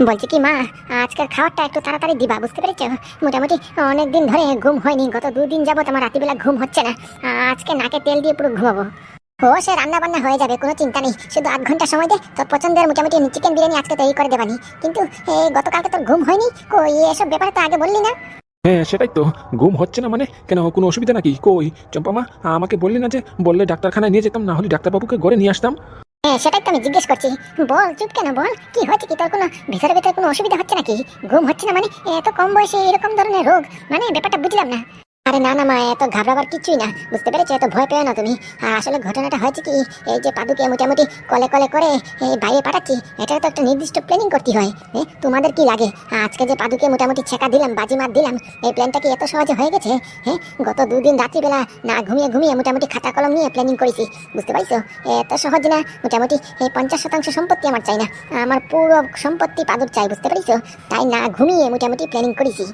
বলছি কি মা, আজকের খাবারটা একটু তাড়াতাড়ি দিবা, বুঝতে পেরেছো? মোটামুটি অনেক দিন ধরে ঘুম হয়নি, গত 2 দিন যাবত আমার রাত্রিবেলা ঘুম হচ্ছে না। আজকে নাকে তেল দিয়ে পুরো ঘুমাবো। ও সে রান্না বান্না হয়ে যাবে, কোনো চিন্তা নেই, শুধু 8 ঘন্টা সময় দে, তোর পছন্দের মোটামুটি চিকেন বিরিয়ানি আজকে তৈরি করে দেবানি। কিন্তু এই গতকালকে তোর ঘুম হয়নি, কই এসব ব্যাপারে তো আগে বললি না। হ্যাঁ সেটাই তো। ঘুম হচ্ছে না মানে কেন, কোনো অসুবিধা নাকি? কই চম্পা মা, আমাকে বললি না যে বললে ডাক্তারখানায় নিয়ে যেতাম, না হলে ডাক্তারবাবুকে ঘরে নিয়ে আসতাম। হ্যাঁ সেটাই তো আমি জিজ্ঞেস করছি। বল, চুপ কেন, বল কি হয়েছে, কি তোর কোনো ভিতরে ভিতরে কোনো অসুবিধা হচ্ছে নাকি? ঘুম হচ্ছে না মানে এত কম বয়সে এরকম ধরনের রোগ, মানে ব্যাপারটা বুঝলাম না। আরে না না মা, এত ঘাবড়াবার কিছুই না, বুঝতে পেরেছো? এত ভয় পেও না তুমি। আর আসলে ঘটনাটা হয়েছে কি, এই যে পাদুকে মোটামুটি কলে কলে করে এই বাইরে পাঠাচ্ছি, এটা তো একটা নির্দিষ্ট প্ল্যানিং করতে হয়। তোমাদের কি লাগে আজকে যে পাদুকে মোটামুটি ছেঁকা দিলাম, বাজি মার দিলাম, এই প্ল্যানটা কি এত সহজে হয়ে গেছে? গত 2 দিন রাত্রিবেলা না ঘুমিয়ে ঘুমিয়ে মোটামুটি খাতা কলম নিয়ে প্ল্যানিং করেছি, বুঝতে পারছো? এত সহজ না। মোটামুটি এই 50% সম্পত্তি আমার চাই না, আমার পুরো সম্পত্তি পাদুর চাই, বুঝতে পারছো? তাই না ঘুমিয়ে মোটামুটি প্ল্যানিং করেছি।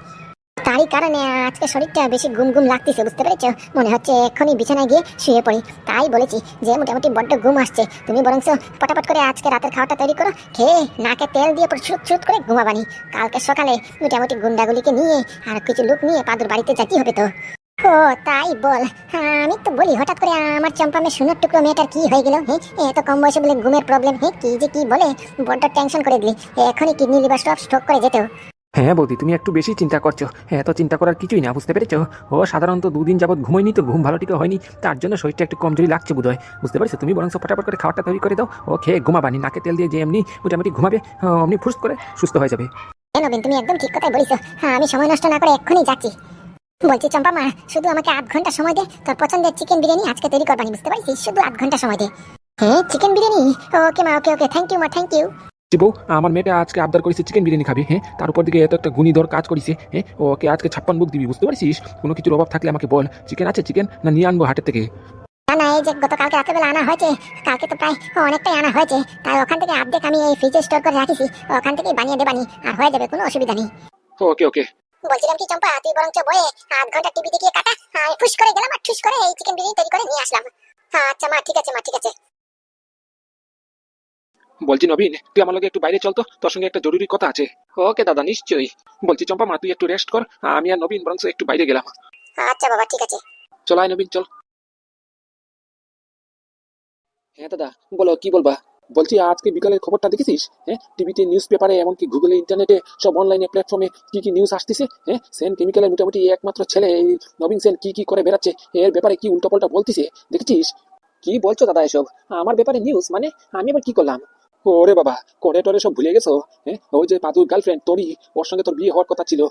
তারই কারণে আজকে শরীরটা বেশি ঘুম ঘুম লাগতেছে, বুঝতে পেরেছো? মনে হচ্ছে এক্ষুনি বিছানায় গিয়ে শুয়ে পড়ি। তাই বলেছি যে মোটামুটি বড্ড ঘুম আসছে, তুমি বরং পটাপট করে আজকে রাতের খাওয়াটা তৈরি করো, খেয়ে নাকে তেল দিয়ে পর ছুট ছুট করে ঘুমাবানি। কালকে সকালে মোটামুটি গুন্ডাগুলিকে নিয়ে আর কিছু লোক নিয়ে পাদুর বাড়িতে যেতে হবে তো। ও তাই বল। আমি তো বলি হঠাৎ করে আমার চম্পা মেয়ে সোনার টুকরো মেয়েটার কি হয়ে গেল? এত কম বয়সে বলে ঘুমের প্রবলেম, কি যে কি বলে, বড্ড টেনশন করে দিলি। এখনই কিডনি লিভার সব স্ট্রোক করে যেত। হ্যাঁ বৌদি, তুমি একটু বেশি চিন্তা করছো। এত চিন্তা করার কিছুই না, বুঝতে পেরেছো? ও সাধারণত 2 দিন যাবত ঘুমোয়নি, তো ঘুম ভালো ঠিক হয়নি, তার জন্য শরীরটা একটু কমজোরি লাগছে বোধ হয়, বুঝতে পারছো? তুমি বরং ফটাফট করে খাবারটা তৈরি করে দাও, ও খেয়ে ঘুমাবানি, নাকে তেল দিয়ে যে এমনি মোটামুটি ঘুমাবে, অমনি ফুস করে সুস্থ হয়ে যাবে। নবীন, তুমি একদম ঠিক কথাই বলিস। আমি সময় নষ্ট না করে এক্ষুনি যাচ্ছি। বলছি চম্পা মা, শুধু আমাকে 8 ঘন্টা সময় দে, তোর পছন্দের চিকেন বিরিয়ানি আজকে তৈরি করবানি, বুঝতে পারছিস? শুধু 8 ঘন্টা সময় দে। চিকেন বিরিয়ানি। ওকে মা, ওকে ওকে, থ্যাংক ইউ মা, থ্যাংক ইউ। বউ, আমার মেয়েটা আজকে আবদার করেছে চিকেন বিরিয়ানি খাবে, তার উপর দিকে এত একটা গুণীধর কাজ করেছে, ওকে আজকে 56 বুক দিবি, বুঝতে পারছিস? কোনো কিছুর অভাব থাকলে আমাকে বল, চিকেন আছে, চিকেন না নিয়ে আনবো হাটের থেকে? না না, এই যে গতকালকে রাত্রেবেলা আনা হয়েছে, কালকে তো প্রায় অনেকটাই আনা হয়েছে, তাই ওখান থেকে অর্ধেক আমি এই ফ্রিজে স্টোর করে রাখিছি, ওখান থেকে বানিয়ে দেবানি, আর হয়ে যাবে, কোনো অসুবিধা নেই। ওকে ওকে। বলছিলাম কি চম্পা, তুই বরঞ্চ বয়ে 8 ঘন্টা টিভি দেখিয়ে কাটা, আমি ফুস করে গেলাম আর ঠুস করে এই চিকেন বিরিয়ানি তৈরি করে নিয়ে আসলাম। আচ্ছা মা, ঠিক আছে মা, ঠিক আছে। বলছি নবীন, তুই আমার লগে একটু বাইরে চল তো, তোর সঙ্গে একটা জরুরি কথা আছে। ওকে দাদা, নিশ্চয়ই। বলছি চম্পা মা, তুই একটু রেস্ট কর, আমি আর নবীন বরং একটু বাইরে গেলাম। আচ্ছা বাবা, ঠিক আছে। চল আয় নবীন, চল। হ্যাঁ দাদা, বলো কি বলবা? বলছি আজকে বিকালের খবরটা দেখেছিস? টিভিতে, নিউজ পেপারে, এমনকি গুগলে, ইন্টারনেটে, সব অনলাইনে প্ল্যাটফর্মে কি কি নিউজ আসতেছে। সেন কেমিক্যালের মোটামুটি একমাত্র ছেলে এই নবীন সেন কি কি করে বেড়াচ্ছে, এর ব্যাপারে কি উল্টোপাল্টা বলতিছে, দেখেছিস? কি বলছো দাদা এসব? আমার ব্যাপারে নিউজ মানে? আমি আবার কি করলাম? ওরে বাবা, করে টরে সব ভুলে গেছো? ওই যে পাদুর গার্লফ্রেন্ড তরি, ওর সঙ্গে তোর বিয়ে হওয়ার কথা ছিল।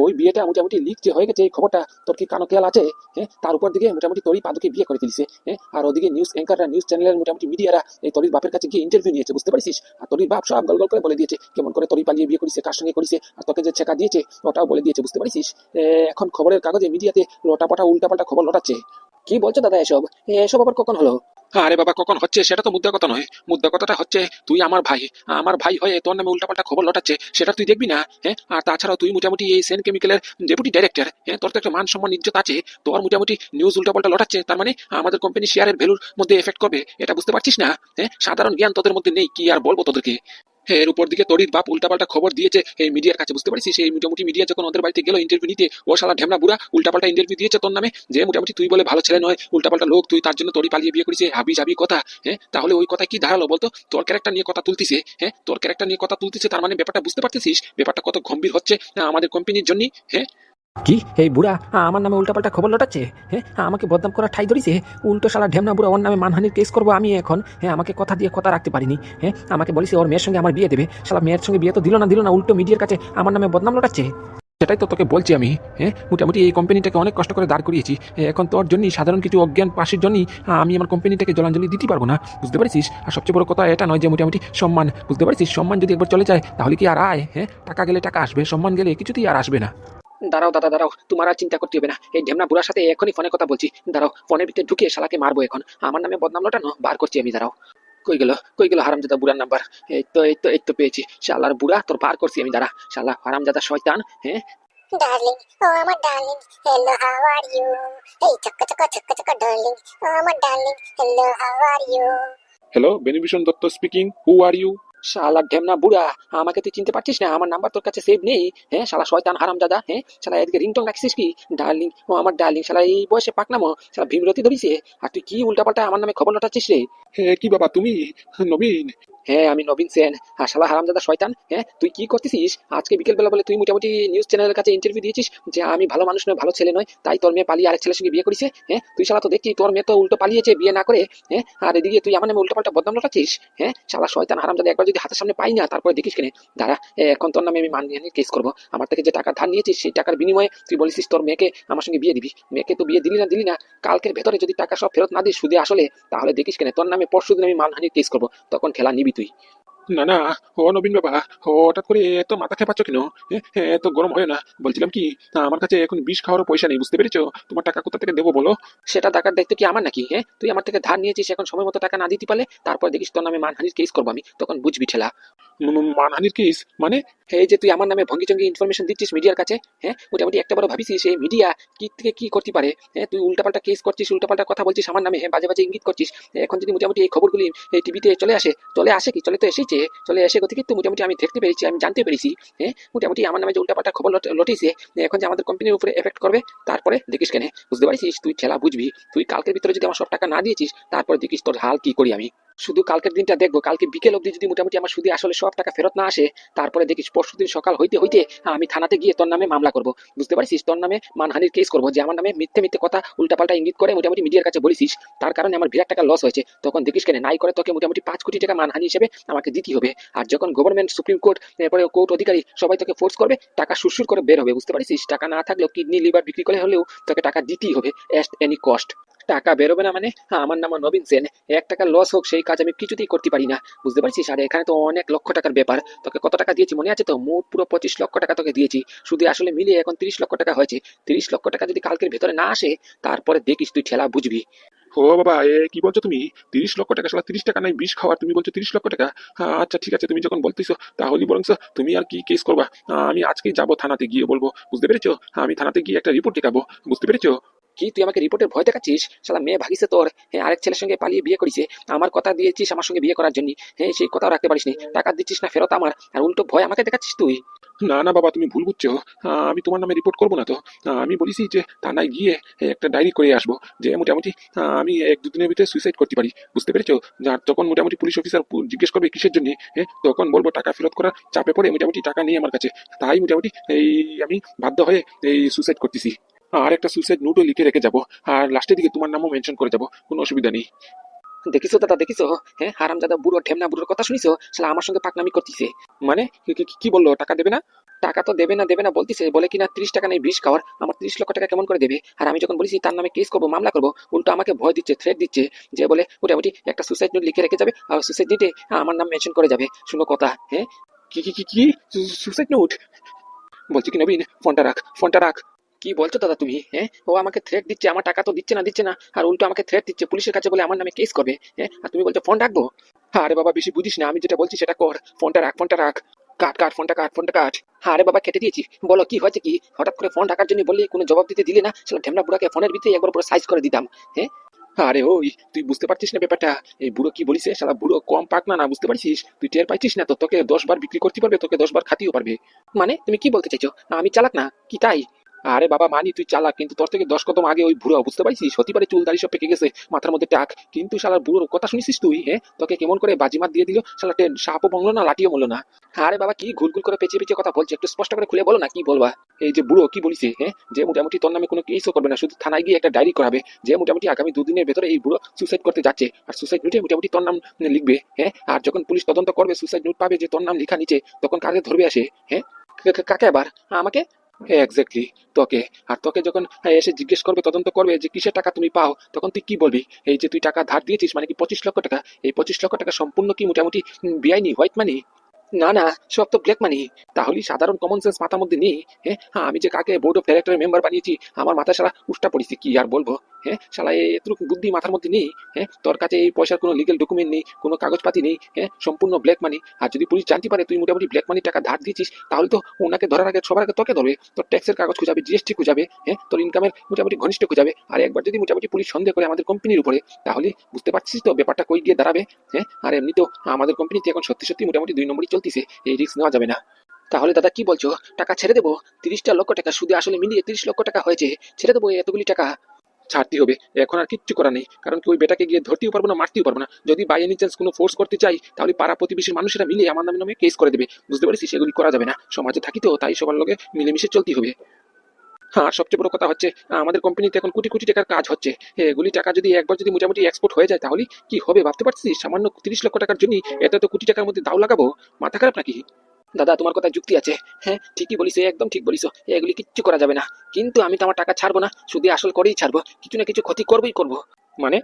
ওই বিয়েটা মোটামুটি লিক যে হয়ে গেছে, এই খবরটা তোর কি কানো খেয়াল আছে? তার উপর দিকে মোটামুটি তরি পাদুকে বিয়ে করে ফেলিছে। আর ওদিকে নিউজ অ্যাঙ্কাররা, নিউজ চ্যানেলের মোটামুটি মিডিয়ারা এই তরির বাপের কাছে গিয়ে ইন্টারভিউ নিয়েছে, বুঝতে পারছিস? আর তরির বাপ সব গল গল করে বলে দিয়েছে কেমন করে তরি পালিয়ে বিয়ে করেছে, কার সঙ্গে করেছে, আর তোকে যে ছেকা দিয়েছে ওটাও বলে দিয়েছে, বুঝতে পারছিস? এখন খবরের কাগজে, মিডিয়াতে লোটাপাটা উল্টাপাল্টা খবর লটাচ্ছে। কি বলছো দাদা এসব? এসব আবার কখন হলো? আরে বাবা, কখন হচ্ছে সেটা তো মুদ্রা কথা নয়, মুদ্রা কথাটা হচ্ছে তুই আমার ভাই, আমার ভাই হয়ে তোর নামে উল্টাপাল্টা খবর লটাচ্ছে, সেটা তুই দেখবি না? আর তাছাড়াও তুই মোটামুটি এই সেন কেমিক্যালের ডেপুটি ডাইরেক্টর, তোর তো একটা মান সম্মান ইজ্জত আছে, তোর মোটামুটি নিউজ উল্টাপাল্টা লটাচ্ছে, তার মানে আমাদের কোম্পানি শেয়ারের ভ্যালুর মধ্যে এফেক্ট করবে, এটা বুঝতে পারছিস না? সাধারণ জ্ঞান তোদের মধ্যে নেই, কি আর বলবো তোদেরকে। এর উপর দিকে তরির বাপ উল্টাপাল্টা খবর দিয়েছে এই মিডিয়ার কাছে, বুঝতে পারছিস? এই মোটামুটি মিডিয়া যখন ওদের বাড়িতে গেল ইন্টারভিউ নিতে, ও শালা ঢেমনা বুড়া উল্টাপাল্টা ইন্টারভিউ দিয়েছে তোর নামে, যে মোটামুটি তুই বলে ভালো ছেলে নয়, উল্টাপাল্টা লোক তুই, তার জন্য তরি পালিয়ে বিয়ে করিস, হাবি জাবি কথা। তাহলে ওই কথা কি দাঁড়ালো বলতো? তোর ক্যারেক্টার নিয়ে কথা তুলতিছে, তোর ক্যারেক্টার নিয়ে কথা তুলতিছে, তার মানে ব্যাপারটা বুঝতে পারতেছিস ব্যাপারটা কত গম্ভীর হচ্ছে আমাদের কোম্পানির জন্য? কি এই বুড়া আমার নামে উল্টাপাল্টা খবর লটাচ্ছে? আমাকে বদনাম করা ঠাই ধরিছে, উল্টো শালা ঢেমনা বুড়া ওর নামে মানহানির কেস করবো আমি এখন। আমাকে কথা দিয়ে কথা রাখতে পারিনি। আমাকে বলিস ওর মেয়ের সঙ্গে আমার বিয়ে দেবে, শালা মেয়ের সঙ্গে বিয়ে তো দিল না, উল্টো মিডিয়ার কাছে আমার নামে বদনাম লটাচ্ছে। সেটাই তো তোকে বলছি আমি। মোটামুটি এই কোম্পানিটাকে অনেক কষ্ট করে দাঁড় করিয়েছি, এখন তোর জন্যই, সাধারণ কিছু অজ্ঞান পাশের জন্যই আমি আমার কোম্পানিটাকে জলাঞ্জলি দিতে পারবো না, বুঝতে পারছিস? আর সবচেয়ে বড় কথা এটা নয় যে মোটামুটি সম্মান, বুঝতে পারছিস? সম্মান যদি একবার চলে যায় তাহলে কি আর আয়? টাকা গেলে টাকা আসবে, সম্মান গেলে কিছুতেই আর আসবে না। দাঁড়াও দাদা, দাঁড়াও, তোমার আর চিন্তা করতে হবে না, এই ঢেমনা বুড়ার সাথে এখনই ফোনে কথা বলছি, দাঁড়াও, ফোনের ভিতরে ঢুকে শালাকে মারবো এখন, আমার নামে বদনাম লটানো বার করছি আমি, দাঁড়াও। কই গেল হারামজাদা বুড়ার নাম্বার? এই তো পেয়েছি, শালার বুড়া তোর বার করছি আমি, দাঁড়া, শালা হারামজাদা শয়তান। ডার্লিং, ও আমার darling, hello how are you? এই চক্কা চক্কা ডার্লিং, ও আমার darling, hello how are you? Hello, Benibhushan Dutta speaking, who are you? শালা ঢেমনা বুড়া, আমাকে তুই চিনতে পারছিস না? আমার নাম্বার তোর কাছে সেভ নেই? হ্যাঁ শালা শয়তান হারামজাদা, হ্যাঁ শালা এদিকে রিংটং রাখছিস কি? ডার্লিং, ও আমার ডার্লিং, শালা এই বয়সে পাকনামো, শালা ভীমরতি ধরিছে। আর তুই কি উল্টাপাল্টা আমার নামে খবর লটাচ্ছিস রে? হ্যাঁ কি বাবা তুমি? নবীন? হ্যাঁ আমি নবীন সেন। আর শালা হারামজাদা শয়তান, হ্যাঁ তুই কি করতেছিস আজকে বিকেল বেলা? বলে তুই মোটামুটি নিউজ চ্যানেলের কাছে ইন্টারভিউ দিয়েছিস যে আমি ভালো মানুষ নয়, ভালো ছেলে নয়, তাই তোর মেয়ে পালিয়ে আরেক ছেলের সঙ্গে বিয়ে করেছে। হ্যাঁ তুই শালা তো দেখছি তোর মেয়ে তো উল্টো পালিয়েছে বিয়ে না করে। হ্যাঁ আর এদিকে তুই আমার নামে উল্টোপাল্টা বদনাম লটাচ্ছিস। হ্যাঁ শালা শয়তান হারামজাদা, একবার যদি হাতের সামনে পাই না তারপরে দেখিস কেনে। দাঁড়া, এখন তোর নামে আমি মানহানির কেস করবো। আমার থেকে যে টাকা ধার নিয়েছিস সেই টাকার বিনিময়ে তুই বলেছিস তোর মেয়েকে আমার সঙ্গে বিয়ে দিবি। মেয়েকে তো বিয়ে দিলি না, কালকের ভেতরে যদি টাকা সব ফেরত না দিস সুদে আসলে, তাহলে দেখিস কেনে তোর নামে পরশুদিন আমি মানহানির কেস করবো, তখন খেলা নিবি তুই। না না, ও নবীন বাবা, হঠাৎ করে এত মাথা খেপাচ্ছ কেন? এত গরম হয় না। বলছিলাম কি, আমার কাছে এখন বিষ খাওয়ারও পয়সা নেই, বুঝতে পেরেছো? তোমার টাকা কোথা থেকে দেবো বলো? সেটা টাকার দায়িত্ব কি আমার নাকি? হ্যাঁ তুই আমার থেকে ধার নিয়েছিস, এখন সময় মতো টাকা না দিতে পারলে তারপর দেখিস তোর নামে মানহানির কেস করবো আমি, তখন বুঝবি ঠেলা। মানহানির কেস মানে? এই যে তুই আমার নামে ভঙ্গি চঙ্গি ইনফরমেশন দিচ্ছিস মিডিয়ার কাছে, হ্যাঁ মোটামুটি একটা বড় ভাবিস সেই মিডিয়া কি থেকে কি করতে পারে? হ্যাঁ তুই উল্টাপাল্টা কেস করছিস, উল্টাপাল্টা কথা বলছিস আমার নামে, হ্যাঁ বাজে বাজে ইঙ্গিত করছিস। এখন যদি মোটামুটি এই খবরগুলি এই টিভিতে চলে আসে কি চলে তো এসেছে, চলে এসে গতি কিন্তু মোটামুটি আমি দেখতে পেরেছি, আমি জানতে পেরেছি। হ্যাঁ মোটামুটি আমার নামে যে উল্টাপাল্টা খবর লটিয়েছে, এখন যে আমাদের কোম্পানির উপরে এফেক্ট করবে, তারপরে দেখিস কেন বুঝতে পারিস? তুই ঠেলা বুঝবি। তুই কালকের ভিতরে যদি আমার সব টাকা না দিয়েছিস তারপরে দেখিস তোর হাল কি করি আমি। শুধু কালকের দিনটা দেখবো, কালকে বিকেল অবধি যদি মোটামুটি আমার সুদে আসলে সব টাকা ফেরত না আসে, তারপরে দেখিস পরশুদিন সকাল হইতে হইতে আমি থানাতে গিয়ে তোর নামে মামলা করবো, বুঝতে পারছিস? তোর নামে মানহানির কেস করবো, যে আমার নামে মিথ্যে মিথ্যে কথা উল্টাপাল্টা ইঙ্গিত করে মোটামুটি মিডিয়ার কাছে বলেছিস, তার কারণে আমার বিরাট টাকা লস হয়েছে। তখন দেখিস কেন নাই করে তোকে মোটামুটি 5 কোটি টাকা মানহানি হিসেবে আমাকে দিতে হবে। আর যখন গভর্নমেন্ট, সুপ্রিম কোর্ট, এরপরে কোর্ট অধিকারী সবাই তোকে ফোর্স করবে, টাকা সুরসুর করে বের হবে, বুঝতে পারছিস? টাকা না থাকলেও কিডনি লিভার বিক্রি করে হলেও তোকে টাকা দিতেই হবে এট এনি কস্ট। টাকা বেরোবে না মানে? আমার নাম নবীন সেন, 1 টাকা লস হোক সেই কাজ আমি কিছুতেই করতে পারি না, বুঝতে পারছিস? আর এখানে তো অনেক লক্ষ টাকার ব্যাপার। তোকে কত টাকা দিয়েছি মনে আছে তো? মোট পুরো 25 লক্ষ টাকা তোকে দিয়েছি, শুধু আসলে মিলিয়ে এখন 30 লক্ষ টাকা হয়েছে। 30 লক্ষ টাকা যদি কালকের ভেতরে না আসে, তারপরে দেখিস তুই ঠেলা বুঝবি। ও বাবা, কি বলছো তুমি? 30 লক্ষ টাকা? শালা 30 টাকা নাই বিষ খাওয়ার, তুমি বলছো 30 লক্ষ টাকা? আচ্ছা ঠিক আছে, তুমি যখন বলতেছো তাহলে বরং তুমি আর কি কেস করবা? আমি আজকেই যাবো থানাতে, গিয়ে বলবো, বুঝতে পেরেছো? আমি থানাতে গিয়ে একটা রিপোর্ট দেখাবো, বুঝতে পেরেছো? কি তুই আমাকে রিপোর্টের ভয় দেখাচ্ছিস? শালা মেয়ে ভাগিছে তোর, হ্যাঁ আরেক ছেলের সঙ্গে পালিয়ে বিয়ে করেছে। আমার কথা দিয়েছিস আমার সঙ্গে বিয়ে করার জন্য, হ্যাঁ সেই কথাও রাখতে পারিস নি, টাকা দিচ্ছিস না ফেরত আমার, আর উল্টো ভয় আমাকে দেখাচ্ছিস তুই। না না বাবা, তুমি ভুল বুঝছো। আমি তোমার নামে রিপোর্ট করবো না তো। আমি বলেছি যে থানায় গিয়ে একটা ডায়েরি করে আসবো, যে মোটামুটি আমি 1-2 দিনের ভিতরে সুইসাইড করতে পারি, বুঝতে পেরেছো? যার তখন মোটামুটি পুলিশ অফিসার জিজ্ঞেস করবে কিসের জন্য, হ্যাঁ তখন বলবো টাকা ফেরত করার চাপে পড়ে মোটামুটি টাকা নেই আমার কাছে, তাই মোটামুটি এই আমি বাধ্য হয়ে এই সুইসাইড করতেছি। আর একটা সুইসাইড নোটও লিখে রেখে যাবো, আর লাস্টের দিকে তোমার নামও মেনশন করে যাবো, কোনো অসুবিধা নেই। দেখিছো দাদা, দেখিছো? হ্যাঁ হারামজাদা বুড়ো ঢেমনা বুড়োর কথা শুনিছো? শালা আমার সঙ্গে পাকনামি করতেছে। মানে কি বললো? টাকা দেবে না? টাকা তো দেবে না বলতিছে, বলে কিনা 30 টাকা নেই বিষ খাওয়ার। আমার 30 লক্ষ টাকা কেমন করে দেবে? আর আমি যখন বলেছি তার নামে কেস করবো, মামলা করবো, উল্টো আমাকে ভয় দিচ্ছে, থ্রেট দিচ্ছে, যে বলে মোটামুটি একটা সুসাইড নোট লিখে রেখে যাবে, আর সুসাইড নোটে আমার নাম মেনশন করে যাবে। শুনো কথা, হ্যাঁ কি সুসাইড নোট? বলছি কি নবীন, ফোনটা রাখ। কি বলছো দাদা তুমি? হ্যাঁ ও আমাকে থ্রেট দিচ্ছে, আমার টাকা তো দিচ্ছে না, আর উল্টো আমাকে থ্রেট দিচ্ছে পুলিশের কাছে, বলে আমার নামে কেস করবে। হ্যাঁ আর তুমি বলছো ফোন রাখবো? আরে বাবা বেশি বুঝিস না, আমি যেটা বলছি সেটা কর। ফোনটা রাখ। কাট ফোনটা কাট। আরে বাবা কেটে দিয়েছি। বলো কি হয়েছে কি? হঠাৎ করে ফোন রাখার জন্য বললি, কোনো জবাব দিতে দিলে না, সেটা ঢেমনা বুড়াকে ফোনের ভিতরে একবার পুরো সাইজ করে দিতাম। হ্যাঁ আরে ওই, তুই বুঝতে পারছিস না ব্যাপারটা? এই বুড়ো কি বলিস? শালা বুড়ো কম পাক না, বুঝতে পারছিস? তুই টের পাইছিস না তো? তোকে 10 বার বিক্রি করতে পারবে, তোকে 10 বার খাতিও পারবে। মানে তুমি কি বলতে চাইছো? আমি চালাক না কি তাই? আরে বাবা মানি তুই চালাক, কিন্তু তোর থেকে 10 কদম আগে ওই বুড়ো, বুঝতে পারছিস? হতে পারে চুল দাড়ি সব পেকে গেছে, মাথার মধ্যে টাক, কিন্তু শালার বুড়োর কথা শুনিস তুই? হ্যাঁ তোকে কেমন করে বাজিমাত দিয়ে দিল, শালা সাপও ভাঙলো না, লাঠিও মরলো না। আরে বাবা কি ঘুরঘুর করে পেঁচিয়ে কথা বলছে, একটু স্পষ্ট করে খুলে বলো না কি বলবা? এই যে বুড়ো কি বলিছে, হ্যাঁ যে মোটামুটি তোর নামে কোনো কেসও করবে না, শুধু থানায় গিয়ে একটা ডায়েরি করাবে, যে মোটামুটি আগামী 2 দিনের ভেতরে এই বুড়ো সুসাইড করতে যাচ্ছে, আর সুসাইড নোটে মোটামুটি তোর নাম লিখবে। হ্যাঁ আর যখন পুলিশ তদন্ত করবে, সুসাইড নোট পাবে যে তোর নাম লেখা নিচে, তখন কাকে ধরবে আসে? হ্যাঁ কাকে আবার? আমাকে? এক্স্যাক্টলি তোকে। আর তোকে যখন এসে জিজ্ঞেস করবে, তদন্ত করবে যে কিসের টাকা তুমি পাও, তখন তুই কি বলবি? এই যে তুই টাকা ধার দিয়েছিস মানে কি 25 লক্ষ টাকা, এই 25 লক্ষ টাকা সম্পূর্ণ কি মোটামুটি বেআইনি হোয়াইট মানি? না সব তো ব্ল্যাক মানি। তাহলে সাধারণ কমন সেন্স মাথার মধ্যে নেই? হ্যাঁ আমি যে কাকে বোর্ড অফ ডাইরেক্টরের মেম্বার বানিয়েছি, আমার মাথা সারা উষ্টা পড়েছি, কি আর বলবো। হ্যাঁ শালা এতটুকু বুদ্ধি মাথার মধ্যে নেই। হ্যাঁ তোর কাছে এই পয়সার কোনো লিগেল ডকুমেন্ট নেই, কোনো কাগজপাতি নেই, হ্যাঁ সম্পূর্ণ ব্ল্যাক মানি। আর যদি পুলিশ জানতে পারে তুই মোটামুটি ব্ল্যাক মানি টাকা ধার দিয়েছিস, তাহলে তো ওনাকে ধরার আগে সবার আগে তোকে ধরবে, তোর ট্যাক্সের কাগজ খুঁজাবে, জিএসটি খুঁজাবে, হ্যাঁ তোর ইনকামের মোটামুটি ঘনিষ্ঠ খুঁজাবে। আর একবার যদি মোটামুটি পুলিশ সন্দেহ করে আমাদের কোম্পানির উপরে, তাহলে বুঝতে পারছিস তো ব্যাপারটা কই গিয়ে দাঁড়াবে। হ্যাঁ আর এমনি তো আমাদের কোম্পানিতে এখন সত্যি সত্যি মোটামুটি 2 নম্বরই চলতেছে, এই রিস্ক নেওয়া যাবে না। তাহলে দাদা কি বলছো, টাকা ছেড়ে দেবো? 30টা লক্ষ টাকা সুদে আসলে মিলিয়ে 30 লক্ষ টাকা হয়েছে, ছেড়ে দেবো এতগুলি টাকা? ছাড়তে হবে, এখন আর কিচ্ছু করা নেই, কারণ কি ওই বেটাকে গিয়ে ধরতেও পারবো না, মারতেও পারবো না। যদি বাই এনি চান্স কোনো ফোর্স করতে চাই, তাহলে পাড়া প্রতিবেশীর মানুষেরা মিলে আমার নামে নামে কেস করে দেবে, বুঝতে পারছিস? সেগুলি করা যাবে না, সমাজে থাকি তো, তাই সবার লগে মিলেমিশে চলতে হবে। হ্যাঁ আর সবচেয়ে বড় কথা হচ্ছে, আমাদের কোম্পানিতে এখন কোটি কোটি টাকার কাজ হচ্ছে। এগুলি টাকা যদি একবার যদি মোটামুটি এক্সপোর্ট হয়ে যায়, তাহলে কি হবে ভাবতে পারছিস? সামান্য 30 লক্ষ টাকার জন্য এত কোটি টাকার মধ্যে দাও লাগাবো, মাথা খারাপ নাকি? দাদা তোমার কথা যুক্তি আছে, হ্যাঁ ঠিকই বলিস, একদম ঠিক বলিস, এগুলি কিচ্ছু করা যাবে না। কিন্তু আমি তো আমার টাকা ছাড়বো না, শুধু আসল করেই ছাড়বো, কিছু না কিছু ক্ষতি করবোই করবো। মানে?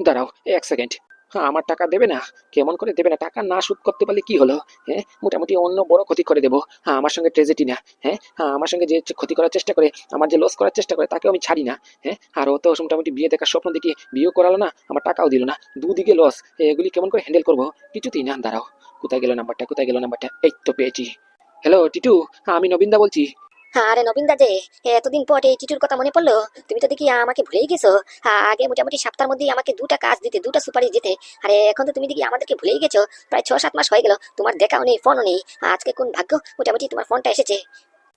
দাঁড়াও 1 সেকেন্ড। হ্যাঁ আমার টাকা দেবে না? কেমন করে দেবে না? টাকা না শোধ করতে পারলে কি হলো? হ্যাঁ মোটামুটি অন্য বড় ক্ষতি করে দেবো। হ্যাঁ আমার সঙ্গে ট্রেজেডি না, হ্যাঁ হ্যাঁ আমার সঙ্গে যে ক্ষতি করার চেষ্টা করে, আমার যে লস করার চেষ্টা করে, তাকেও আমি ছাড়ি না। হ্যাঁ আর ও তো মোটামুটি বিয়ে দেখার স্বপ্ন দেখিয়ে বিয়েও করালো না, আমার টাকাও দিল না, দুদিকে লস। এগুলি কেমন করে হ্যান্ডেল করবো? কিছুতেই না। দাঁড়াও, কোথায় গেল নাম্বারটা, কোথায় গেল নাম্বারটা? এই তো পেয়েছি। হ্যালো টিটু, হ্যাঁ আমি নবীনদা বলছি। আরে নবীন দা যে, এতদিন পর এই চিঠুর কথা মনে পড়লো? তুমি তো দেখি আমাকে ভুলেই গেছো। আগে মোটামুটি সপ্তাহের মধ্যেই আমাকে 2টা কাজ দিতে, 2টা সুপারিশ দিতে। আরে এখন তো তুমি দেখি আমাদেরকে ভুলেই গেছো। প্রায় 6-7 মাস হয়ে গেল, তোমার দেখাও নেই, ফোনও নেই। আজকে কোন ভাগ্য মোটামুটি তোমার ফোনটা এসেছে।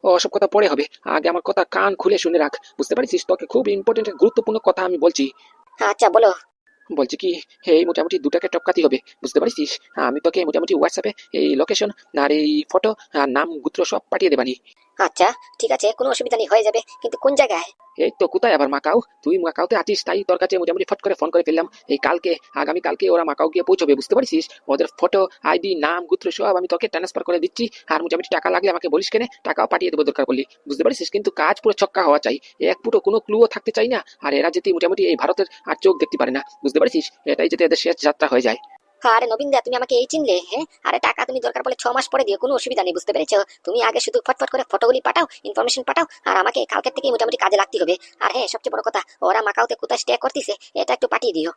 ও সব কথা পরে হবে, আগে আমার কথা কান খুলে শুনে রাখ, বুঝতে পারছিস? তোকে খুব ইম্পর্টেন্ট গুরুত্বপূর্ণ কথা আমি বলছি। আচ্ছা বলো। বলছি কি, এই মোটামুটি দুটাকে টপকাতে হবে, বুঝতে পারছিস? আমি তোকে মোটামুটি হোয়াটসঅ্যাপে এই লোকেশন আর এই ফটো আর নাম গোত্র সব পাঠিয়ে দেবানি। আচ্ছা ঠিক আছে, কোনো অসুবিধা নেই, হয়ে যাবে। কিন্তু কোন জায়গায়? এই তো কোথায় আবার মাকাও, তুই মাকাওতে আছিস, তাই তোর কাছে মোটামুটি ফট করে ফোন করে ফেললাম। এই কালকে আগামী কালকে ওরা মাকাও গিয়ে পৌঁছবে, বুঝতে পারছিস? ওদের ফটো আইডি নাম গোত্র সব আমি তোকে ট্রান্সফার করে দিচ্ছি। আর মোটামুটি টাকা লাগলে আমাকে বলিস, কেনে টাকাও পাঠিয়ে দেবো দরকার পড়লে, বুঝতে পারছিস? কিন্তু কাজ পুরো ছক্কা হওয়া চাই, এক ফুটো কোনো ক্লুও থাকতে চাই না। আর এরা যদি মোটামুটি এই ভারতের আর চোখ দেখতে পারে না, বুঝতে পারছিস? এটাই যাতে এদের শেষ যাত্রা হয়ে যায়। আরে নবীন দা, তুমি আমাকে এই চিনলে? হ্যাঁ আরে টাকা তুমি দরকার পড়লে 6 মাস পরে দিও, কোনো অসুবিধা নেই, বুঝতে পেরেছো? তুমি আগে শুধু ফটফট করে ফটোগুলি পাঠাও, ইনফরমেশন পাঠাও, আর আমাকে কালকের থেকেই মোটামুটি কাজে লাগতে হবে। আর হ্যাঁ সবচেয়ে বড় কথা, ওরা মাকাওতে কোথায় স্টে করতেছে এটা একটু পাঠিয়ে দিও।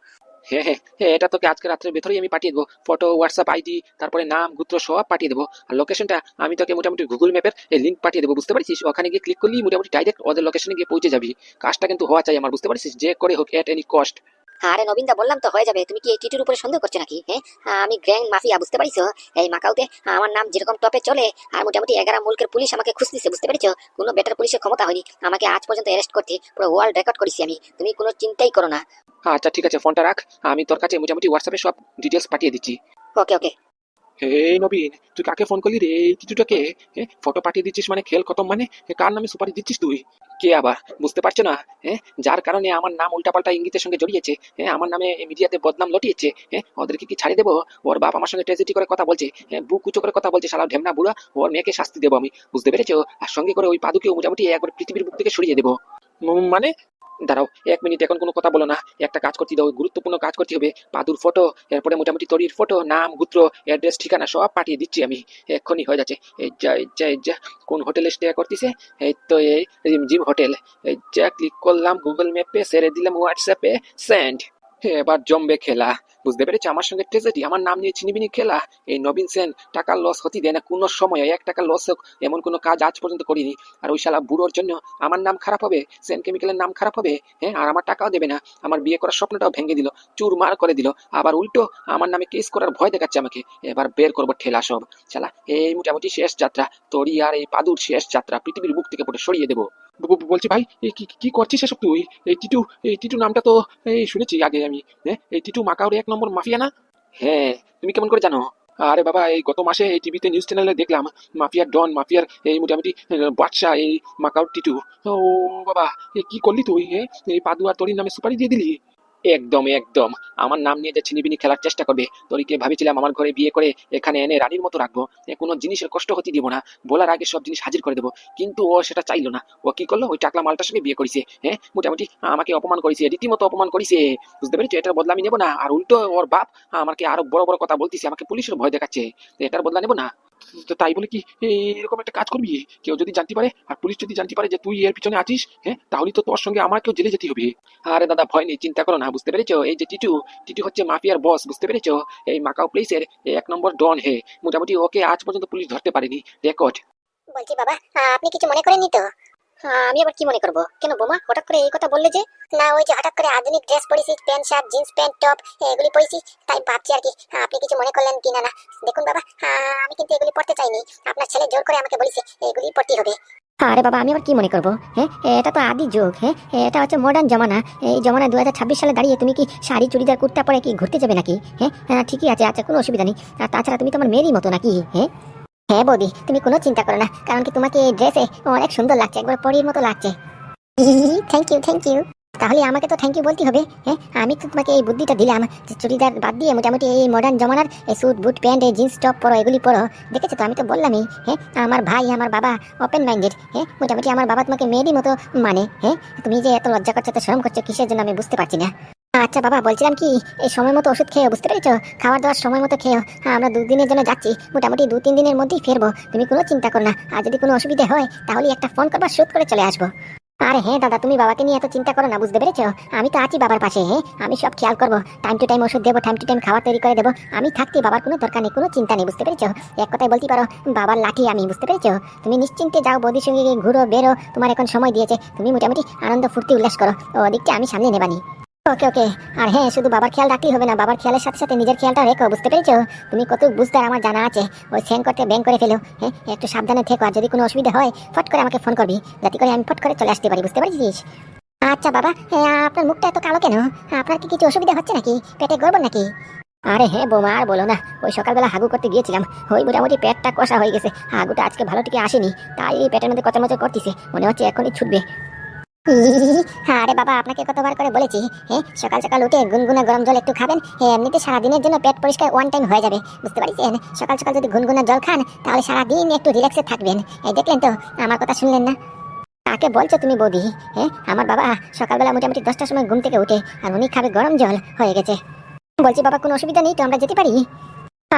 হ্যাঁ হ্যাঁ হ্যাঁ, এটা তোকে আজকে রাত্রের ভেতরেই আমি পাঠিয়ে দেবো, ফটো হোয়াটসঅ্যাপ আইডি তারপরে নাম গোত্র সব পাঠিয়ে দেবো। আর লোকেশনটা আমি তোকে মোটামুটি গুগল ম্যাপের এই লিঙ্ক পাঠিয়ে দেবো, বুঝতে পারছিস? ওখানে গিয়ে ক্লিক করলেই মোটামুটি ডাইরেক্ট ওদের লোকেশনে গিয়ে পৌঁছে যাবি। কাজটা কিন্তু হওয়া চাই আমার, বুঝতে পারছিস? যে করে হোক, এট এনি কস্ট। আরে নবীন দা, বললাম তো হয়ে যাবে। তুমি কি এই টিটির উপরে সন্দেহ করছো নাকি? হ্যাঁ আমি গ্র্যান্ড মাফিয়া, বুঝতে পারিছো? এই মাকাউতে আমার নাম যেরকম টপে চলে, আর মোটামুটি 11 মুলকের পুলিশ আমাকে খুঁজতেছে, বুঝতে পেরেছো? কোনো বেটার পুলিশের ক্ষমতা হয়নি আমাকে আজ পর্যন্ত অ্যারেস্ট করতে, পুরো ওয়ার্ল্ড রেকর্ড করেছি আমি। তুমি কোনো চিন্তাই করো না। আচ্ছা ঠিক আছে, ফোনটা রাখ, আমি তোর কাছে মোটামুটি হোয়াটসঅ্যাপে সব ডিটেলস পাঠিয়ে দিচ্ছি। ওকে ওকে। এই নবীন, তুই কাকে ফোন করলি রে? এই কিছুটাকে ফটো পাঠিয়ে দিচ্ছিস মানে খেল খতম মানে? কার নামে সুপারিশ দিচ্ছিস তুই? কে আবার, বুঝতে পারছো না? যার কারণে আমার নাম উল্টাপাল্টা ইঙ্গিতের সঙ্গে জড়িয়েছে, আমার নামে মিডিয়াতে বদনাম লটিয়েছে, ওদেরকে কি ছাড়িয়ে দেবো? ওর বাপ আমার সঙ্গে ট্রেজেডি করে কথা বলছে, বুক উঁচু করে কথা বলছে, শালা ঢেমনা বুড়া, ওর মেয়েকে শাস্তি দেবো আমি, বুঝতে পেরেছো? আর সঙ্গে করে ওই পাদুকেও মোটামুটি একবার পৃথিবীর বুক থেকে সরিয়ে দেবো। মানে? দাঁড়াও 1 মিনিট, এখন কোনো কথা বলো না, একটা কাজ করতে দাও, গুরুত্বপূর্ণ কাজ করতে হবে। পাদুর ফটো, এরপরে মোটামুটি তরির ফটো, নাম গোত্র অ্যাড্রেস ঠিকানা সব পাঠিয়ে দিচ্ছি আমি, এক্ষুনি হয়ে যাচ্ছে। এই যা এই যা এই যা, কোন হোটেলে স্টে করতেছে? এই তো এই জিম হোটেল। এই যা ক্লিক করলাম গুগল ম্যাপে, ছেড়ে দিলাম হোয়াটসঅ্যাপে, সেন্ড। এবার জমবে খেলা, বুঝতে পেরেছি? আমার সঙ্গে ট্রেজেডি, আমার নাম নিয়ে ছিনিবিনি খেলা। এই নবীন সেন টাকা লস হতে দেয় না কোনো সময়, 1 টাকা লস হোক এমন কোনো কাজ আজ পর্যন্ত করিনি। আর ওই শালা বুড়োর জন্য আমার নাম খারাপ হবে, সেন কেমিক্যালের নাম খারাপ হবে। আর আমার টাকাও দেবে না, আমার বিয়ে করার স্বপ্নটাও ভেঙে দিল, চুরমার করে দিল। আবার উল্টো আমার নামে কেস করার ভয় দেখাচ্ছে আমাকে। এবার বের করবো ঠেলা সব। শালা এই মোটামুটি শেষ যাত্রা, তোরই আর এই পাদুর শেষ যাত্রা, পৃথিবীর বুক থেকে পুরো সরিয়ে দেবো। বলছি ভাই, এই কি কি করছিস এসব তুই? এই টিটু নামটা তো এই শুনেছি আগে আমি। এই টিটু মাকাওর 1 নম্বর মাফিয়া না? হ্যাঁ, তুমি কেমন করে জানো? আরে বাবা, এই গত মাসে এই টিভিতে নিউজ চ্যানেলে দেখলাম, মাফিয়ার ডন, মাফিয়ার এই মোটামুটি বাদশা এই মাকাওর টিটু। ও বাবা, এ কি করলি তুই? এই পাদু আর তোর নামে সুপারি দিয়ে দিলি? একদম একদম, আমার নাম নিয়ে যে ছিনিবিনি খেলার চেষ্টা করবে, তোরিকে ভাবেছিলাম আমার ঘরে বিয়ে করে এখানে এনে রানীর মতো রাখবো, কোনো জিনিসের কষ্ট হতে দিব না, বলার আগে সব জিনিস হাজির করে দেবো। কিন্তু ও সেটা চাইলো না, ও কি করলো? ওই টাকলা মালটার সঙ্গে বিয়ে করেছে, মোটামুটি আমাকে অপমান করেছে, রীতিমতো অপমান করেছে, বুঝতে পেরেছি? এটার বদলা আমি নেবো না। আর উল্টো ওর বাপ আমাকে আরো বড় বড় কথা বলতেছে, আমাকে পুলিশের ভয় দেখাচ্ছে, এটার বদলা নেবো না। তো তাই বলে কি এরকম একটা কাজ করবি? কেউ যদি জানতে পারে আর পুলিশ যদি জানতে পারে যে তুই এর পিছনে আছিস, তাহলে তো তোর সঙ্গে আমাকেও জেলে যেতে হবে। আরে দাদা ভয় নেই, চিন্তা করো না, বুঝতে পেরেছো? এই যে টিটু, টিটু হচ্ছে মাফিয়ার বস, বুঝতে পেরেছো? এই মাকাও প্লেসের 1 নম্বর ডন হে। মোটামুটি ওকে আজ পর্যন্ত পুলিশ ধরতে পারেনি, রেকর্ড। বলছি বাবা, আপনি কিছু মনে করেননি তো? আমি আবার কি মনে করবো? কেন বোমা হঠাৎ করে এই কথা বললে যে? না, ওই যে হঠাৎ করে আধুনিক ড্রেস পরেছি, pant shirt jeans pant top এগুলি পরেছি, তাই ভাবছি আর কি আপনি কিছু মনে করলেন কিনা। না দেখুন বাবা, আমি কিন্তু এগুলি পড়তে চাইনি, আপনার ছেলে জোর করে আমাকে বলেছে এগুলি পড়তে হবে। আরে বাবা আমি আবার কি মনে করবো? এটা তো আদি যুগ, এটা হচ্ছে মডার্ন জমানা। এই জমানায় 2026 সালে দাঁড়িয়ে তুমি কি শাড়ি চুড়িদার কুর্তা পরে কি ঘুরতে যাবে নাকি? ঠিকই আছে, আচ্ছা কোনো অসুবিধা নেই। আর তাছাড়া তুমি তো আমার মেয়েরই মতো নাকি? হ্যাঁ বৌদি, তুমি কোনো চিন্তা করো না, কারণ কি তোমাকে এই ড্রেসে অনেক সুন্দর লাগছে, একবার পরীর মতো লাগছে। Thank you thank you. তাহলে আমাকে তো থ্যাংক ইউ বলতে হবে। আমি তো তোমাকে এই বুদ্ধিটা দিলাম যে চুড়িদার বাদ দিয়ে মোটামুটি এই মডার্ন জমানার এই স্যুট বুট প্যান্ট এই জিন্স টপ পরো, এগুলি পরো। দেখেছো তো, আমি তো বললামই। আমার ভাই আমার বাবা ওপেন মাইন্ডেড। মোটামুটি আমার বাবা তোমাকে মেয়েরই মতো মানে। তুমি যে এত লজ্জা করছো, এত শরম করছো, কিসের জন্য আমি বুঝতে পারছি না। আচ্ছা বাবা, বলছিলাম কি, এই সময় মতো ওষুধ খেয়েও, বুঝতে পেরেছো? খাবার দাবার সময় মতো খেয়েও। আমরা 2 দিনের জন্য যাচ্ছি, মোটামুটি 2-3 দিনের মধ্যেই ফিরবো। তুমি কোনো চিন্তা করো না, আর যদি কোনো অসুবিধা হয় তাহলে একটা ফোন করবা, শুট করে চলে আসবো। আরে হ্যাঁ দাদা, তুমি বাবাকে নিয়ে এত চিন্তা করো না, বুঝতে পেরেছো? আমি তো আছি বাবার পাশে। আমি সব খেয়াল করবো, টাইম টু টাইম ওষুধ দেবো, টাইম টু টাইম খাবার তৈরি করে দেবো। আমি থাকতে বাবার কোনো দরকার নেই, কোনো চিন্তা নেই, বুঝতে পেরেছো? এক কথায় বলতে পারো বাবার লাঠি আমি, বুঝতে পেরেছো? তুমি নিশ্চিন্তে যাও, বৌদির সঙ্গে গিয়ে ঘুরো বেরো, তোমার এখন সময় দিয়েছে, তুমি মোটামুটি আনন্দ ফুর্তি উল্লাস করো, ওদিকটা আমি সামলে নেবানি। ওকে ওকে। আর হ্যাঁ, শুধু বাবার খেয়াল রাখতেই হবে না, বাবার খেয়ালের সাথে সাথে নিজের খেয়ালটা রেখো, বুঝতে পেরেছো? তুমি কত বুঝতে আমার জানা আছে। ওই স্যাং করতে ব্যাং করে ফেলো। একটু সাবধানে থেকো, আর যদি কোনো অসুবিধা হয় ফট করে আমাকে ফোন করবি, যাতে করে আমি ফট করে চলে আসতে পারি, বুঝতে পারছিস? আচ্ছা বাবা, আপনার মুখটা এত কালো কেন? আপনার কি কিছু অসুবিধা হচ্ছে নাকি? পেটে গড়বড় নাকি? আরে হ্যাঁ বৌমা, আর বলো না, ওই সকালবেলা হাগু করতে গিয়েছিলাম, ওই মোটামুটি পেটটা কষা হয়ে গেছে, হাগুটা আজকে ভালো থেকে আসেনি, তাই এই পেটের মধ্যে কচমচ করতেছে, মনে হচ্ছে এখনই ছুটবে। আরে বাবা, আপনাকে কতবার করে বলেছি, সকাল সকাল উঠে গুনগুনা গরম জল একটু খাবেন, এমনিতে সারাদিনের জন্য পেট পরিষ্কার ওয়ান টাইম হয়ে যাবে, বুঝতে পারছেন? সকাল সকাল যদি গুনগুনা জল খান তাহলে সারাদিন একটু রিল্যাক্সে থাকবেন। এই দেখলেন তো, আমার কথা শুনলেন না? কাকে বলছো তুমি বৌদি? আমার বাবা সকালবেলা মোটামুটি 10টার সময় ঘুম থেকে উঠে, আর উনি খাবে গরম জল হয়ে গেছে। বলছি বাবা, কোনো অসুবিধা নেই তো, আমরা যেতে পারি?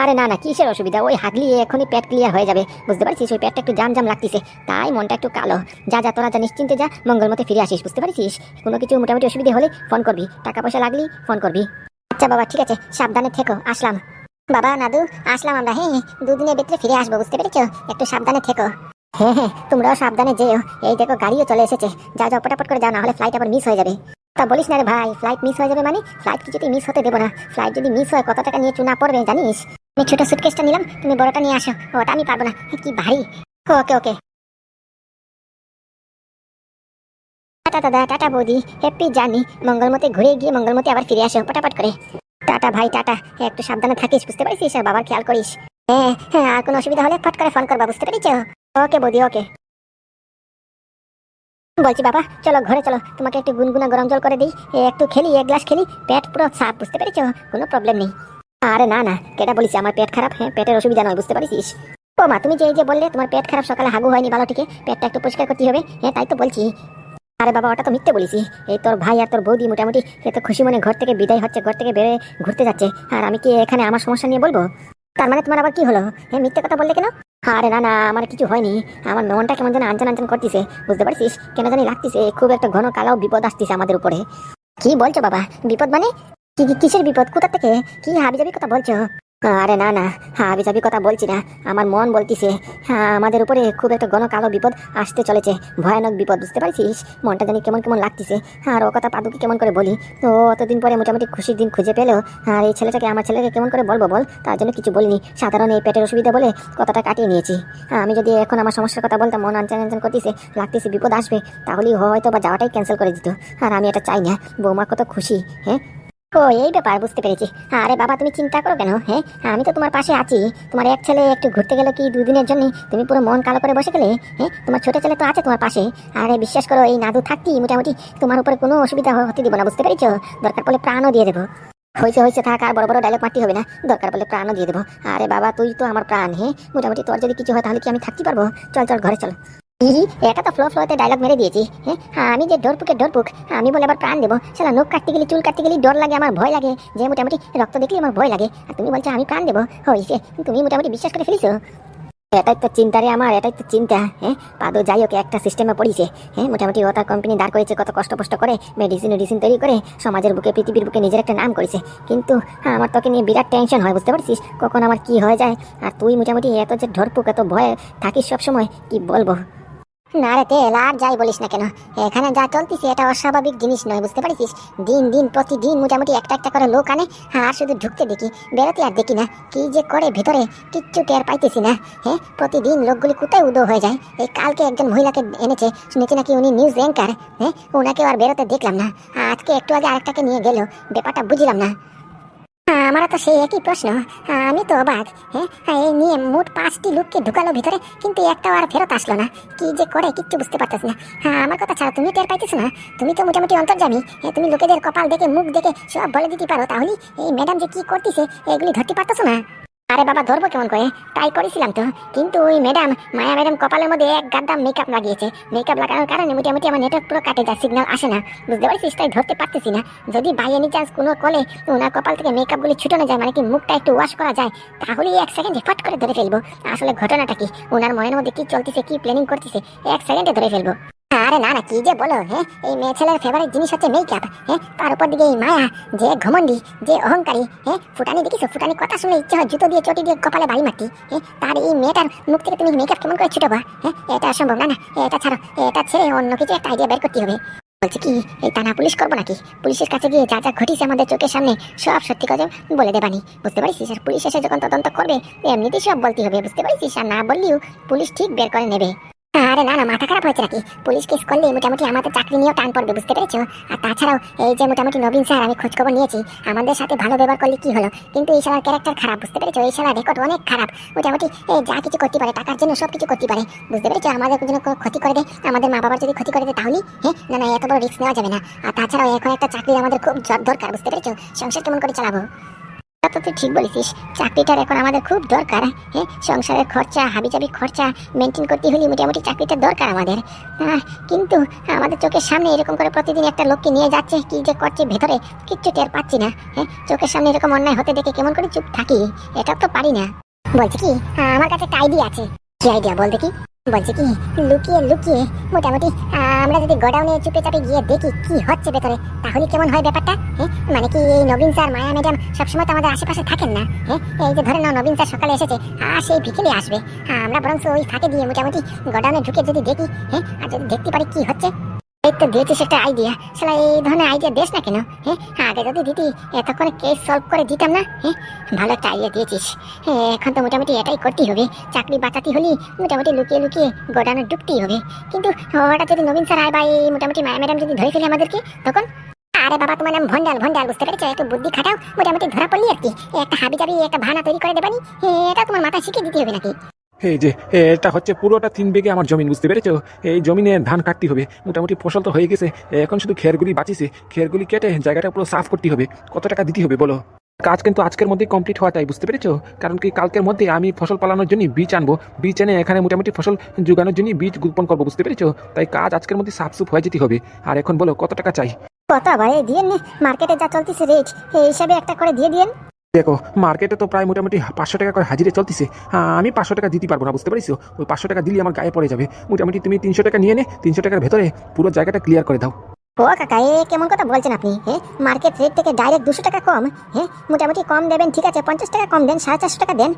আরে না না, কিসের অসুবিধা, ওই হাগলি এখনই পেট ক্লিয়ার হয়ে যাবে, বুঝতে পারছিস? ওই পেটটা একটু জাম জাম লাগতেছে, তাই মনটা একটু কালো। যা যা তোরা যা, নিশ্চিন্তে যা, মঙ্গল মতে ফিরে আসিস, বুঝতে পারছিস? কোনো কিছু মোটামুটি অসুবিধা হলে ফোন করবি, টাকা পয়সা লাগলেই ফোন করবি। আচ্ছা বাবা ঠিক আছে, সাবধানে থেকো, আসলাম। বাবা নাদু, আসলাম আমরা। 2 দিনের ভিতরে ফিরে আসবো, বুঝতে পেরেছো? একটু সাবধানে থেকো। হ্যাঁ, তোমরাও সাবধানে যেও। এই দেখো গাড়িও চলে এসেছে, যাও যাও পটাপট করে যাও, না হলে ফ্লাইট আবার মিস হয়ে যাবে। তা বলিস না রে ভাই, ফ্লাইট মিস হয়ে যাবে মানে? ফ্লাইট কি যদি মিস হতে দেবো না? ফ্লাইট যদি মিস হয় কত টাকা নিয়ে চুনা পড়বে জানিস? আমি ছোট সুটকেসটা নিলাম, তুমি বড়টা নিয়ে আসো, ওটা আমি পারবো না, কি ভারী। ওকে ওকে। টাটা দাদা, টাটা বৌদি, হ্যাপি জার্নি। মঙ্গলমতে ঘুরে গিয়ে মঙ্গলমতে আবার ফিরে আসো পটাপট করে। টাটা ভাই টাটা, একটু সাবধানে থাকিস, বুঝতে পারছিস? আর বাবার খেয়াল করিস। হ্যাঁ, আর কোনো অসুবিধা হলে ফট করে ফোন করবা, বুঝতে পেরেছো? ওকে বৌদি ওকে। বলছি বাবা, চলো ঘরে চলো, তোমাকে একটু গুনগুনা গরম জল করে দিই, একটু খেলি, 1 গ্লাস খেলি, পেট পুরো সাফ, বুঝতে পেরেছো? কোনো প্রবলেম নেই। আরে না না, কেটা বলিস আমার পেট খারাপ? পেটের অসুবিধা নয়, বুঝতে পারছিস? ও মা, তুমি যে এই যে বললে তোমার পেট খারাপ, সকালে হাগু হয়নি ভালো থেকে, পেটটা একটু পরিষ্কার করতে হবে, তাই তো বলছি। আরে বাবা, ওটা তো মিথ্যে বলেছি। এই তোর ভাই আর তোর বৌদি মোটামুটি এত খুশি মনে ঘর থেকে বিদায় হচ্ছে, ঘর থেকে বেরোয় ঘুরতে যাচ্ছে, আর আমি কি এখানে আমার সমস্যা নিয়ে বলবো? তার মানে তোমার আবার কি হলো? মিথ্যে কথা বললে কেন? আরে না না, আমার কিছু হয়নি, আমার মনটা কেমন যেন আনচান আনচান করতেছে, বুঝতে পারছিস? কেন জানি লাগতেছে খুব একটা ঘন কালো বিপদ আসতেছে আমাদের উপরে। কি বলছো বাবা, বিপদ মানে? কিসের বিপদ, কোথা থেকে, কি হাবিজাবি কথা বলছো? আরে না না, হাবিজাবি কথা বলছি না, আমার মন বলতিছে আমাদের উপরে খুব একটা ঘন কালো বিপদ আসতে চলেছে, ভয়ানক বিপদ, বুঝতে পারছিস? মনটা জানি কেমন কেমন লাগতেছে। আর ও কথা পাদুকে কেমন করে বলি? তো অতদিন পরে মোটামুটি খুশির দিন খুঁজে পেলো, আর এই ছেলেটাকে, আমার ছেলেকে কেমন করে বলবো বল? তার জন্য কিছু বলিনি, সাধারণ এই পেটের অসুবিধা বলে কথাটা কাটিয়ে নিয়েছি। আমি যদি এখন আমার সমস্যার কথা বলতাম, মন আনচান আনচান করতেছে, লাগতেছে বিপদ আসবে, তাহলেই হয়তো বা যাওয়াটাই ক্যান্সেল করে দিত, আর আমি এটা চাই না। বৌমা কত খুশি। ও এই ব্যাপার, বুঝতে পেরেছি। আরে বাবা, তুমি চিন্তা করো কেন? আমি তো তোমার পাশে আছি। তোমার এক ছেলে একটু ঘুরতে গেলে কি 2 দিনের জন্য তুমি পুরো মন কালো করে বসে গেলে? তোমার ছোট ছেলে তো আছে তোমার পাশে। আরে বিশ্বাস করো, এই নাদু থাকতেই মোটামুটি তোমার উপরে কোনো অসুবিধা হতে দিব না, বুঝতে পেরেছো? দরকার পড়লে প্রাণও দিয়ে দেবো। হয়েছে হয়েছে, থাক, আর বড় বড় ডায়লগ মারতে হবে না, দরকার পড়লে প্রাণও দিয়ে দেবো। আরে বাবা, তুই তো আমার প্রাণ। মোটামুটি তোর যদি কিছু হয় তাহলে কি আমি থাকতে পারবো? চল চল ঘরে চল। এটা তো ফ্লোতে ডায়লগ মেরে দিয়েছি। আমি যে ডরপুক, আমি বলে আবার প্রাণ দেবো? শালা নখ কাটতে গেলি, চুল কাটতে গেলি ডর লাগে, আমার ভয় লাগে, যে মোটামুটি রক্ত দেখলে আমার ভয় লাগে, আর তুমি বলছো আমি প্রাণ দেবো? হয়েছে, তুমি মোটামুটি বিশ্বাস করে ফেলিছো। এটাই তো চিন্তা রে আমার, এটাই তো চিন্তা। পাদু যাই হোক একটা সিস্টেমে পড়িছে। মোটামুটি ও তার কোম্পানি দাঁড় করেছে, কত কষ্ট করে মেডিসিন তৈরি করে সমাজের বুকে পৃথিবীর বুকে নিজের একটা নাম করেছে। কিন্তু আমার তোকে নিয়ে বিরাট টেনশন হয়, বুঝতে পারছিস, কখন আমার কি হয়ে যায়। আর তুই মোটামুটি এত যে ঢরপুক, এত ভয়ে থাকিস সবসময়, কি বলবো। না রে তেল, আর যাই বলিস না কেন, এখানে যা চলতিছে এটা অস্বাভাবিক জিনিস নয়, বুঝতে পারছিস। দিন প্রতিদিন মোটামুটি একটা করে লোক আনে, আর শুধু ঢুকতে দেখি, বেরোতে আর দেখি না। কি যে করে ভেতরে কিচ্ছু টের পাইতেছি না। প্রতিদিন লোকগুলি কোথায় উদয় হয়ে যায়। এই কালকে একজন মহিলাকে এনেছে, শুনেছি নাকি উনি নিউজ অ্যাঙ্কার। ওনাকেও আর বেরোতে দেখলাম না। আজকে একটু আগে আরেকটাকে নিয়ে গেল, ব্যাপারটা বুঝলাম না। আমারও তো সেই একই প্রশ্ন, আমি তো অবাক। এই নিয়ে মোট 5টি লোককে ঢুকালো ভিতরে, কিন্তু একটাও আর ফেরত আসলো না। কি যে করে কিচ্ছু বুঝতে পারতেছ না। আমার কথা ছাড়া তুমি টের পাইতেছ না? তুমি তো মোটামুটি অন্তর্যামী। তুমি লোকেদের কপাল দেখে, মুখ দেখে সব বলে দিতে পারো, তাহলে এই ম্যাডাম যে কি করতেছে এগুলি ধরতে পারতেছ না? আরে বাবা, ধরবো কেমন করে, ট্রাই করেছিলাম তো। কিন্তু ওই ম্যাডাম, মায়া ম্যাডাম কপালের মধ্যে এক গাদ্দা মেকআপ লাগিয়েছে। মেকআপ লাগানোর কারণে মোটামুটি আমার নেটওয়ার্ক পুরো কাটে যায়, সিগন্যাল আসে না, বুঝতে পারছিস, তাই ধরতে পারতেছি না। যদি বাই এনি চান্স কোনো কলে ওনার কপাল থেকে মেকআপগুলি ছুটানো যায়, মানে কি মুখটা একটু ওয়াশ করা যায়, তাহলেই 1 সেকেন্ডে ফট করে ধরে ফেলবো আসলে ঘটনাটা কি, ওনার মনের মধ্যে কি চলতেছে, কি প্ল্যানিং করতেছে, 1 সেকেন্ডে ধরে ফেলবো। আরে না কি যে বলো, এই মেয়ে ছেলের ফেভারিট জিনিস হচ্ছে মেকআপ। তার উপর দিকে এই মায়া, যে ঘমন্ডি, যে অহংকারী। ফুটানি দেখিস, ফুটানি কথা শুনে ইচ্ছে হয় জুতো দিয়ে চটি দিয়ে কপালে বাড়ি মারতি। তার এই মেয়েটার মুখ থেকে তুমি মেকআপ কেমন করে ছুটাবা? এটা অসম্ভব। না এটা ছাড়ো, এটা ছেড়ে অন্য কিছু একটা আইডিয়া বের করতে হবে। বলছি কি, এই থানা পুলিশ করবো নাকি? পুলিশের কাছে গিয়ে যা যা ঘটিছে আমাদের চোখের সামনে সব সত্যি কথা বলে দেবানি, বুঝতে পারিস। আর পুলিশ এসে যখন তদন্ত করবে, এমনিতেই সব বলতে হবে, বুঝতে পারিস। আর না বললেও পুলিশ ঠিক বের করে নেবে। আরে না মাথা খারাপ হয়েছে নাকি? পুলিশ কেস করলে মোটামুটি আমাদের চাকরি নিয়েও টান পড়বে, বুঝতে পেরেছো। আর তাছাড়াও এই যে মোটামুটি নবীন স্যার, আমি খোঁজখবর নিয়েছি, আমাদের সাথে ভালো ব্যবহার করলে কি হলো, কিন্তু এই শালার ক্যারেক্টার খারাপ, বুঝতে পেরেছো। এই শালার রেকর্ড অনেক খারাপ, মোটামুটি যা কিছু করতে পারে, টাকার জন্য সব কিছু করতে পারে, বুঝতে পেরেছো। আমাদের জন্য ক্ষতি করে দেয়, আমাদের মা বাবার যদি ক্ষতি করে দেয়, তাহলে না এত বড় রিস্ক নেওয়া যাবে না। আর তাছাড়াও এখন একটা চাকরি আমাদের খুব দরকার, বুঝতে পেরেছো। সংসার কেমন করে চালাবো? তো তুই ঠিক বলেছিস, চাকরিটার এখন আমাদের খুব দরকার। সংসারের খরচা, হাবিজাবি খরচা মেনটেন করতে হলে মোটামুটি চাকরিটা দরকার আমাদের। কিন্তু আমাদের চোখের সামনে এরকম করে প্রতিদিন একটা লোককে নিয়ে যাচ্ছে, কি যে করছে ভেতরে কিচ্ছু টের পাচ্ছি না। চোখের সামনে এরকম অন্যায় হতে দেখে কেমন করে চুপ থাকি, এটা তো পারি না। বলছি কি, আমার কাছে একটা আইডিয়া আছে। কি আইডিয়া বল দেখি? বলছি কি, লুকিয়ে মোটামুটি আমরা যদি গোডাউনে চুপে চাপে গিয়ে দেখি কি হচ্ছে ভেতরে, তাহলে কেমন হয় ব্যাপারটা? মানে কি, এই নবীন স্যার, মায়া ম্যাডাম সবসময় তো আমাদের আশেপাশে থাকেন না। এই যে ধরে নাও নবীন স্যার সকালে এসেছে, আর সেই বিকেলে আসবে, আমরা বরং ওই ফাঁকে দিয়ে মোটামুটি গোডাউনে ঢুকে যদি দেখি, আর যদি দেখতে পারি কি হচ্ছে। এই তো দিয়েছিস একটা আইডিয়া, শালা এই ধরনের আইডিয়া দিস না কেন? আগে যদি দিতি এতক্ষণে কেস সলভ করে দিতাম না। ভালো একটা আইডিয়া দিয়েছিস। এখন তো মোটামুটি এটাই করতেই হবে, চাকরি বাঁচাতে হলে মোটামুটি লুকিয়ে গোডাউনে ঢুকতেই হবে। কিন্তু ওটা যদি নবীন স্যার আয় বা এই মোটামুটি মায়া ম্যাডাম যদি ধরে ফেলে আমাদেরকে, তখন? আরে বাবা, তোমার নাম ভন্ডাল, বুঝতে পেরেছো। একটু বুদ্ধি খাটাও, মোটামুটি ধরা পড়লি আর কি, একটা হাবিজাবি একটা ভানা তৈরি করে দেবানি। এটা তোমার মাথায় শিখিয়ে দিতে হবে নাকি? এই যে এটা হচ্ছে পুরোটা 3 বিঘে আমার জমিন, বুঝতে পেরেছো। এই জমিনে ধান কাটতে হবে, মোটামুটি ফসল তো হয়ে গেছে, এখন শুধু খেরগুলি বাঁচিছে, খেরগুলি কেটে জায়গাটা পুরো সাফ করতে হবে। কত টাকা দিতে হবে বলো? কাজ কিন্তু আজকের মধ্যেই কমপ্লিট হওয়া চাই, বুঝতে পেরেছো। কারণ কি, কালকের মধ্যে আমি ফসল পালানোর জন্য বীজ আনবো, বীজ এনে এখানে মোটামুটি ফসল যোগানোর জন্য বীজ রোপণ করবো, বুঝতে পেরেছো। তাই কাজ আজকের মধ্যে সাফসুফ হয়ে যেতে হবে। আর এখন বলো কত টাকা চাই? কত ভাই দিয়ে মার্কেটে যা চলতেছে রেট, এই হিসাবে একটা করে দিয়ে দিন। দেখো, মার্কেটে তো প্রায় মোটামুটি 500 টাকা করে হাজিরে চলতেছে। আমি 500 টাকা দিতে পারবো না, বুঝতে পারিস। ওই 500 টাকা দিলে আমার গায়ে পড়ে যাবে। মোটামুটি তুমি 300 টাকা নিয়ে নে, 300 টাকার ভেতরে পুরো জায়গাটা ক্লিয়ার করে দাও। ও কাকা, কেমন কথা বলছেন আপনি? মার্কেট রেট থেকে ডাইরেক্ট 200 টাকা কম? মোটামুটি কম দেবেন, ঠিক আছে, 50 টাকা কম দেন, 450 টাকা দেন,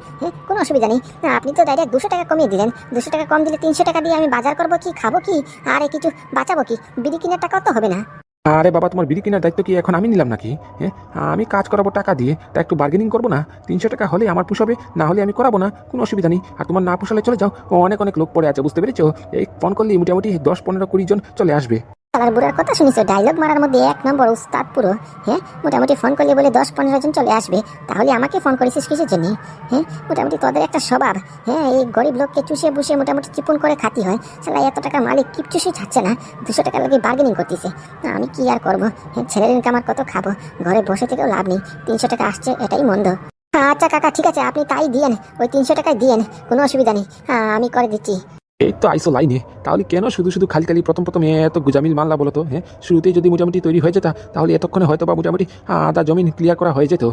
কোনো অসুবিধা নেই। আপনি তো ডাইরেক্ট 200 টাকা কমিয়ে দিলেন। 200 টাকা কম দিলে 300 টাকা দিয়ে আমি বাজার করবো কি, খাবো কি, আর কিছু বাঁচাবো কি? বিড়ি কেনার টাকাও তো হবে না। আরে বাবা, তোমার বিড়ি কেনার দায়িত্ব কি এখন আমি নিলাম নাকি? আমি কাজ করাবো টাকা দিয়ে, তা একটু বার্গেনিং করবো না? 300 টাকা হলে আমার পুষাবে, না হলে আমি করাবো না, কোনো অসুবিধা নেই। আর তোমার না পুষালে চলে যাও, অনেক লোক পড়ে আছে, বুঝতে পেরেছো। এই ফোন করলেই মোটামুটি 10-15-20 জন চলে আসবে। শালার বুড়ার কথা শুনিছো, ডায়লগ মারার মধ্যে 1 নম্বর উস্তাদ পুরো। মোটামুটি ফোন করলে বলে 10-15 জন চলে আসবে, তাহলে আমাকে ফোন করেছিস কিসের জন্য? মোটামুটি তোদের একটা স্বভাব, এই গরিব লোককে চুষে বুষে মোটামুটি চিপুন করে খাতি হয়। শালা এত টাকা মালিক কিপচুসি ছাড়ছে না, 200 টাকা লাগে বার্গেনিং করতেছে। আমি কি আর করবো, ছেলের ইনকাম আর কত খাবো, ঘরে বসে থেকেও লাভ নেই। 300 টাকা আসছে, এটাই মন্দ। আচ্ছা কাকা, ঠিক আছে, আপনি তাই দিয়েন, ওই 300 টাকায় দিয়েন, কোনো অসুবিধা নেই, আমি করে দিচ্ছি। এই তো আইসো লাইনে, তাহলে কেন শুধু খালি প্রথম এত গুজামিল মানলা বলো তো? শুরুতেই যদি মোটামুটি তৈরি হয়ে যেত, তাহলে এতক্ষণে হয়তো বা মোটামুটি আধা জমিন ক্লিয়ার করা হয়ে যেত।